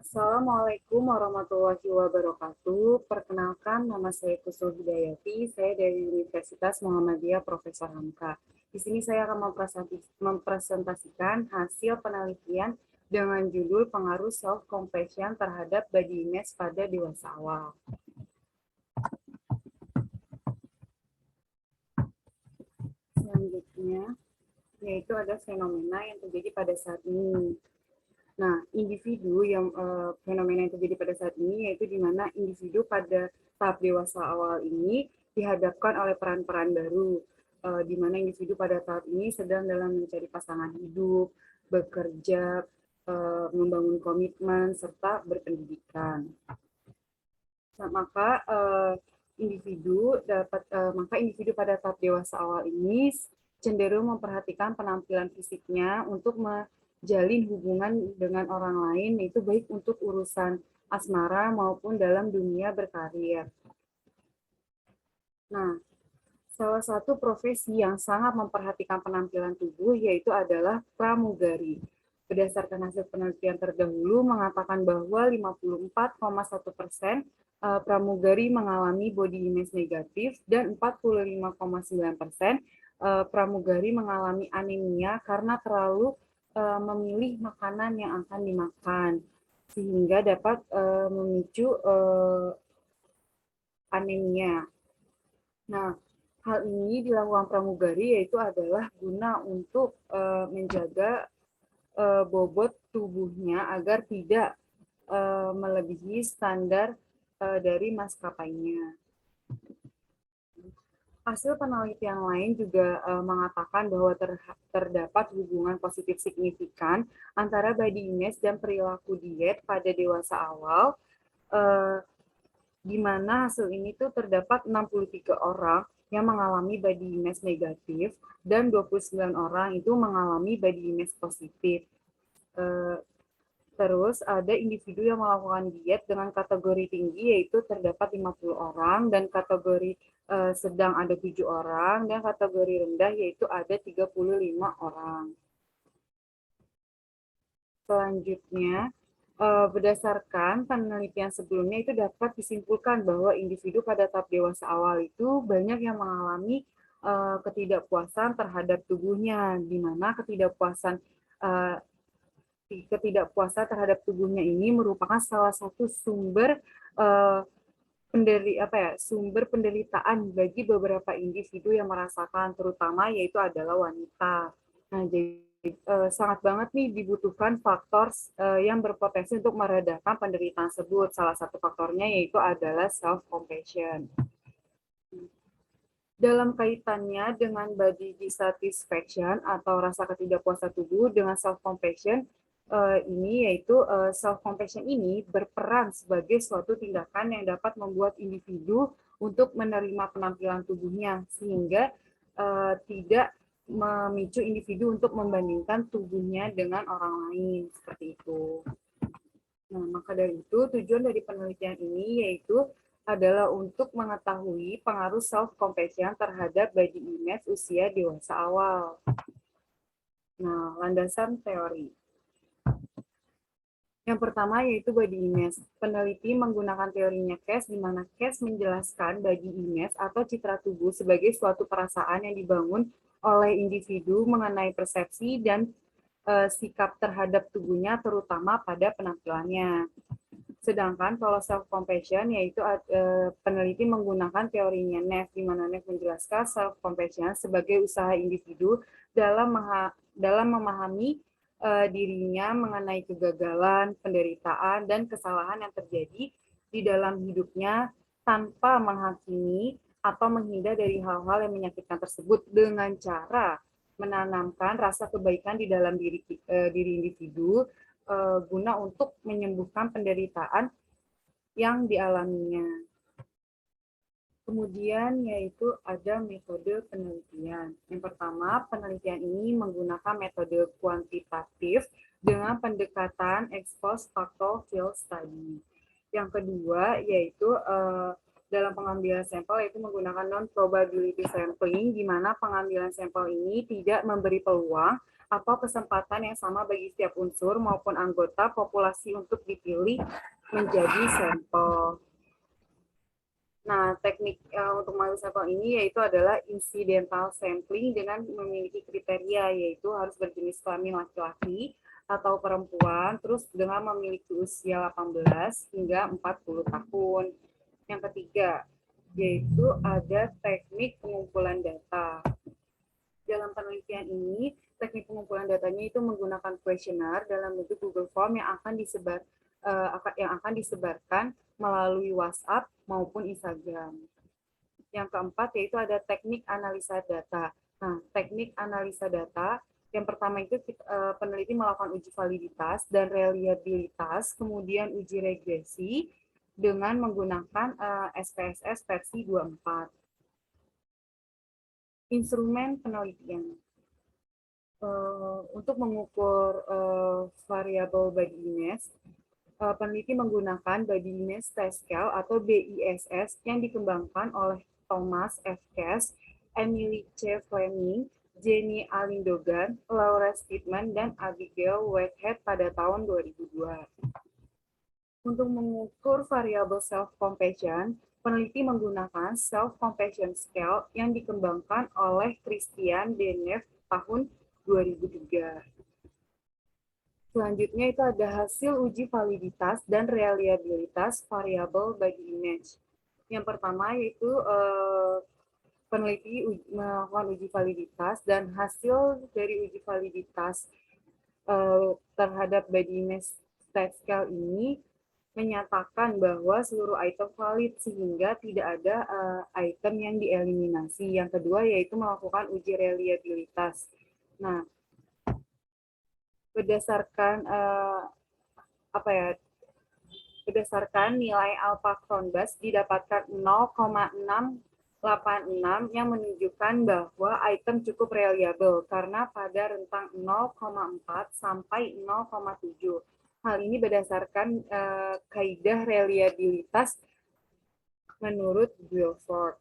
Assalamualaikum warahmatullahi wabarakatuh. Perkenalkan, nama saya Kusul Hidayati. Saya dari Universitas Muhammadiyah Profesor Hamka. Di sini saya akan mempresentasikan hasil penelitian dengan judul pengaruh self-compassion terhadap body image pada dewasa awal. Selanjutnya, yaitu ada fenomena yang terjadi pada saat ini. Nah, fenomena yang terjadi pada saat ini yaitu di mana individu pada tahap dewasa awal ini dihadapkan oleh peran-peran baru, di mana individu pada tahap ini sedang dalam mencari pasangan hidup, bekerja, membangun komitmen, serta berpendidikan. Nah, maka individu pada tahap dewasa awal ini cenderung memperhatikan penampilan fisiknya untuk menjalin hubungan dengan orang lain, yaitu baik untuk urusan asmara maupun dalam dunia berkarir. Nah, salah satu profesi yang sangat memperhatikan penampilan tubuh yaitu adalah pramugari. Berdasarkan hasil penelitian terdahulu mengatakan bahwa 54,1% pramugari mengalami body image negatif dan 45,9% pramugari mengalami anemia karena terlalu memilih makanan yang akan dimakan sehingga dapat memicu anemia. Nah, hal ini dilakukan pramugari yaitu adalah guna untuk menjaga bobot tubuhnya agar tidak melebihi standar dari maskapainya. Hasil penelitian lain juga mengatakan bahwa terdapat hubungan positif signifikan antara body image dan perilaku diet pada dewasa awal, di mana hasil ini tuh terdapat 63 orang yang mengalami body image negatif dan 29 orang itu mengalami body image positif. Terus ada individu yang melakukan diet dengan kategori tinggi yaitu terdapat 50 orang dan kategori sedang ada 7 orang dan kategori rendah yaitu ada 35 orang. Selanjutnya, berdasarkan penelitian sebelumnya itu dapat disimpulkan bahwa individu pada tahap dewasa awal itu banyak yang mengalami ketidakpuasan terhadap tubuhnya, di mana ketidakpuasan terhadap tubuhnya ini merupakan salah satu sumber sumber penderitaan bagi beberapa individu yang merasakan, terutama yaitu adalah wanita. Nah, jadi sangat banget nih dibutuhkan faktor yang berpotensi untuk meredakan penderitaan tersebut. Salah satu faktornya yaitu adalah self-compassion. Dalam kaitannya dengan body dissatisfaction atau rasa ketidakpuasan tubuh dengan self-compassion, self-compassion ini berperan sebagai suatu tindakan yang dapat membuat individu untuk menerima penampilan tubuhnya, sehingga tidak memicu individu untuk membandingkan tubuhnya dengan orang lain, seperti itu. Nah, maka dari itu tujuan dari penelitian ini yaitu adalah untuk mengetahui pengaruh self-compassion terhadap body image usia dewasa awal. Nah, landasan teori. Yang pertama yaitu body image. Peneliti menggunakan teorinya Cass, di mana Cass menjelaskan body image atau citra tubuh sebagai suatu perasaan yang dibangun oleh individu mengenai persepsi dan sikap terhadap tubuhnya, terutama pada penampilannya. Sedangkan kalau self-compassion, yaitu peneliti menggunakan teorinya Neff, di mana Neff menjelaskan self-compassion sebagai usaha individu dalam memahami dirinya mengenai kegagalan, penderitaan, dan kesalahan yang terjadi di dalam hidupnya tanpa menghakimi atau menghindar dari hal-hal yang menyakitkan tersebut dengan cara menanamkan rasa kebaikan di dalam diri individu guna untuk menyembuhkan penderitaan yang dialaminya. Kemudian yaitu ada metode penelitian. Yang pertama, penelitian ini menggunakan metode kuantitatif dengan pendekatan ex post facto field study. Yang kedua yaitu dalam pengambilan sampel yaitu menggunakan non-probability sampling, di mana pengambilan sampel ini tidak memberi peluang atau kesempatan yang sama bagi setiap unsur maupun anggota populasi untuk dipilih menjadi sampel. Nah, teknik untuk mengambil sampel ini yaitu adalah incidental sampling dengan memiliki kriteria, yaitu harus berjenis kelamin laki-laki atau perempuan, terus dengan memiliki usia 18 hingga 40 tahun. Yang ketiga, yaitu ada teknik pengumpulan data. Dalam penelitian ini, teknik pengumpulan datanya itu menggunakan kuesioner dalam bentuk Google Form yang akan disebarkan melalui WhatsApp maupun Instagram. Yang keempat yaitu ada teknik analisa data. Nah, teknik analisa data yang pertama itu peneliti melakukan uji validitas dan reliabilitas, kemudian uji regresi dengan menggunakan SPSS versi 24. Instrumen penelitian. Untuk mengukur variabel body mass, peneliti menggunakan Body Mass Test Scale atau BISS yang dikembangkan oleh Thomas F. Cass, Emily C. Fleming, Jenny Alindogan, Laura Steedman, dan Abigail Whitehead pada tahun 2002. Untuk mengukur variabel self-compassion, peneliti menggunakan Self-Compassion Scale yang dikembangkan oleh Christian Deneuve tahun 2003. Selanjutnya itu ada hasil uji validitas dan reliabilitas variabel body image. Yang pertama yaitu peneliti melakukan uji validitas dan hasil dari uji validitas terhadap body image test scale ini menyatakan bahwa seluruh item valid sehingga tidak ada item yang dieliminasi. Yang kedua yaitu melakukan uji reliabilitas. Nah, berdasarkan berdasarkan nilai alpha Cronbus didapatkan 0,686 yang menunjukkan bahwa item cukup reliable karena pada rentang 0,4 sampai 0,7. Hal ini berdasarkan kaidah reliabilitas menurut Guilford.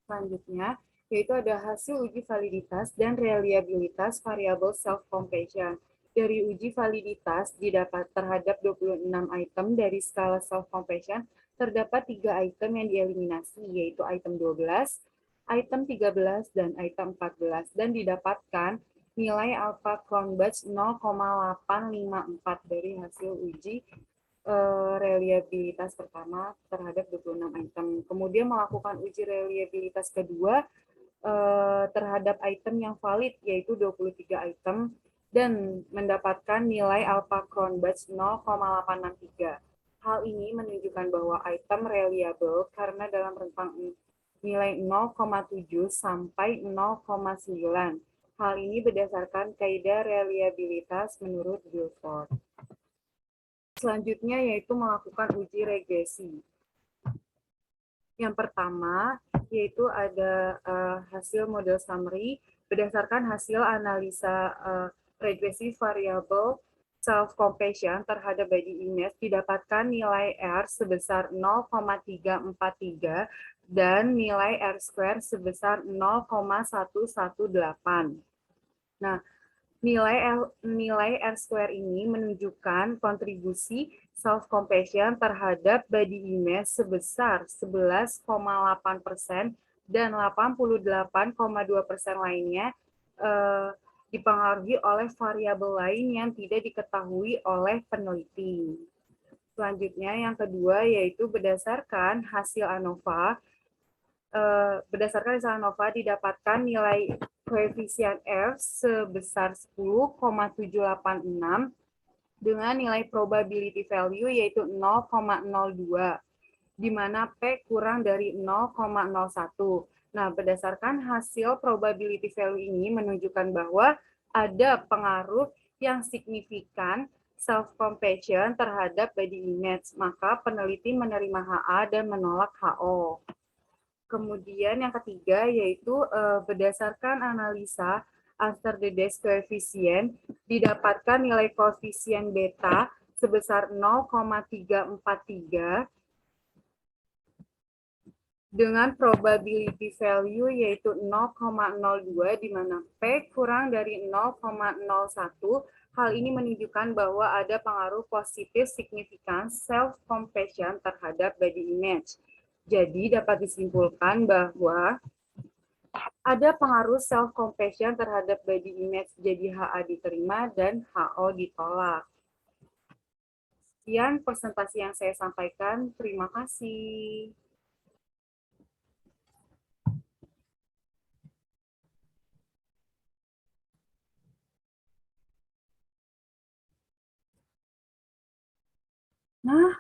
Selanjutnya, yaitu ada hasil uji validitas dan reliabilitas variabel self-compassion. Dari uji validitas didapat terhadap 26 item dari skala self-compassion, terdapat 3 item yang dieliminasi, yaitu item 12, item 13, dan item 14, dan didapatkan nilai alpha Cronbus 0,854 dari hasil uji reliabilitas pertama terhadap 26 item. Kemudian melakukan uji reliabilitas kedua terhadap item yang valid, yaitu 23 item, dan mendapatkan nilai alpha Cronbus 0,863. Hal ini menunjukkan bahwa item reliable karena dalam rentang nilai 0,7 sampai 0,9. Hal ini berdasarkan kaidah reliabilitas menurut Guilford. Selanjutnya yaitu melakukan uji regresi. Yang pertama yaitu ada hasil model summary berdasarkan hasil analisa regresi variabel self-compassion terhadap body image didapatkan nilai R sebesar 0,343 dan nilai R square sebesar 0,118. Nah, nilai R square ini menunjukkan kontribusi self-compassion terhadap body image sebesar 11,8% dan 88,2% lainnya dipengaruhi oleh variabel lain yang tidak diketahui oleh peneliti. Selanjutnya yang kedua yaitu berdasarkan hasil ANOVA. Berdasarkan hasil ANOVA didapatkan nilai koefisien F sebesar 10,786 dengan nilai probability value yaitu 0,02, di mana P kurang dari 0,01. Nah, berdasarkan hasil probability value ini menunjukkan bahwa ada pengaruh yang signifikan self-compassion terhadap body image, maka peneliti menerima HA dan menolak HO. Kemudian yang ketiga yaitu berdasarkan analisa after the desk coefficient didapatkan nilai koefisien beta sebesar 0,343 dengan probability value yaitu 0,02 di mana P kurang dari 0,01. Hal ini menunjukkan bahwa ada pengaruh positif signifikan self-compassion terhadap body image. Jadi dapat disimpulkan bahwa ada pengaruh self-compassion terhadap body image, jadi HA diterima dan HO ditolak. Sekian presentasi yang saya sampaikan. Terima kasih. Nah,